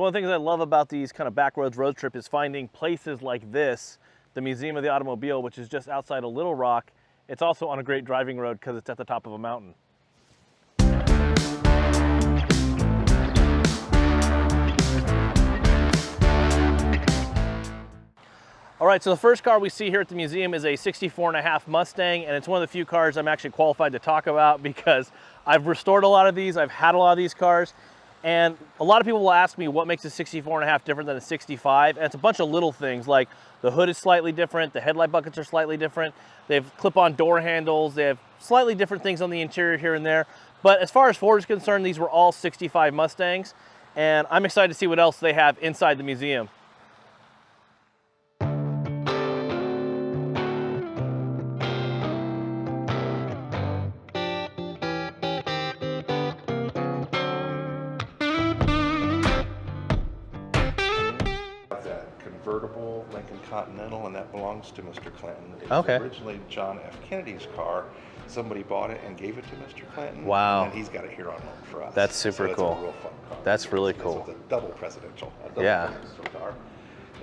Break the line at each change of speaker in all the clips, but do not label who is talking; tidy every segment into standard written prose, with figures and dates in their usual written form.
So one of the things I love about these kind of backroads road trip is finding places like this, the Museum of the Automobile, which is just outside of Little Rock. It's also on a great driving road because it's at the top of a mountain. All right, so the first car we see here at the museum is a 64.5 Mustang, and it's one of the few cars I'm actually qualified to talk about because I've restored a lot of these, I've had a lot of these cars, and a lot of people will ask me what makes a 64.5 different than a 65, and it's a bunch of little things like the hood is slightly different, the headlight buckets are slightly different, they have clip-on door handles, they have slightly different things on the interior here and there, but as far as Ford is concerned, these were all 65 Mustangs, and I'm excited to see what else they have inside the museum.
Convertible Lincoln Continental, and that belongs to Mr. Clinton. It
Okay.
was originally John F. Kennedy's car. Somebody bought it and gave it to Mr. Clinton.
Wow.
And he's got it here on loan for us.
That's super
so
cool.
It's a real fun car.
That's really cool.
It's a double presidential.
Yeah.
Car.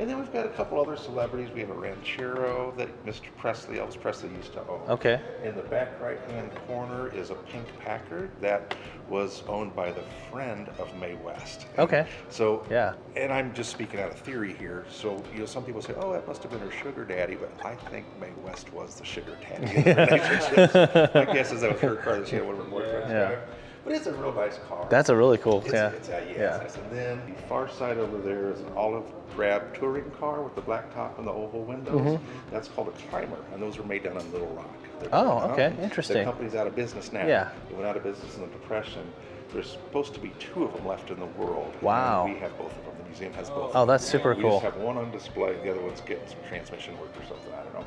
And then we've got a couple other celebrities. We have a Ranchero that Mr. Presley, Elvis Presley, used to own.
Okay.
In the back right-hand corner is a pink Packard that was owned by the friend of Mae West.
Okay.
So,
yeah.
And I'm just speaking out of theory here. So, you know, some people say, oh, that must have been her sugar daddy, but I think Mae West was the sugar daddy in the relationship. My guess is that was her car that she had one of her boyfriends.
Yeah.
Right? But it's a real nice car.
That's a really cool,
Yeah. And then the far side over there is an olive drab touring car with the black top and the oval windows. That's called a Climber, and those were made down in Little Rock.
Oh, okay, interesting.
The company's out of business now.
Yeah.
It went out of business in the Depression. There's supposed to be 2 of them left in the world.
Wow.
And we have both of them. The museum has both.
Oh, that's super
we
cool.
just have one on display. The other one's getting some transmission work or something. I don't know.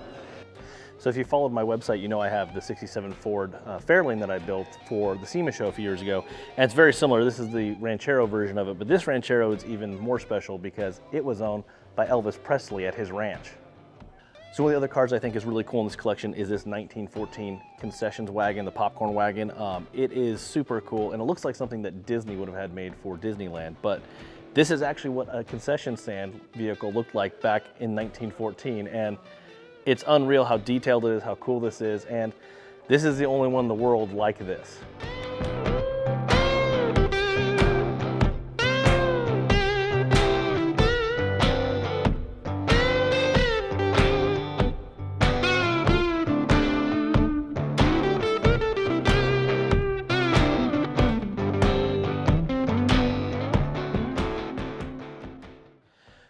So if you followed my website, you know I have the 67 Ford Fairlane that I built for the SEMA show a few years ago. And it's very similar. This is the Ranchero version of it, but this Ranchero is even more special because it was owned by Elvis Presley at his ranch. So one of the other cars I think is really cool in this collection is this 1914 concessions wagon, the popcorn wagon. It is super cool, and it looks like something that Disney would have had made for Disneyland, but this is actually what a concession stand vehicle looked like back in 1914, and it's unreal how detailed it is, how cool this is, and this is the only one in the world like this.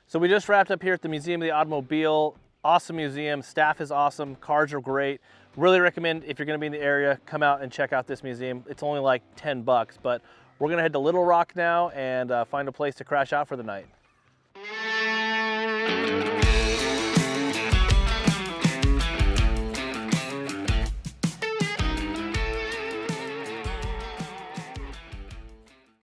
So we just wrapped up here at the Museum of the Automobile. Awesome museum, staff is awesome, cars are great. Really recommend if you're gonna be in the area, come out and check out this museum. It's only like 10 bucks, but we're gonna head to Little Rock now and find a place to crash out for the night.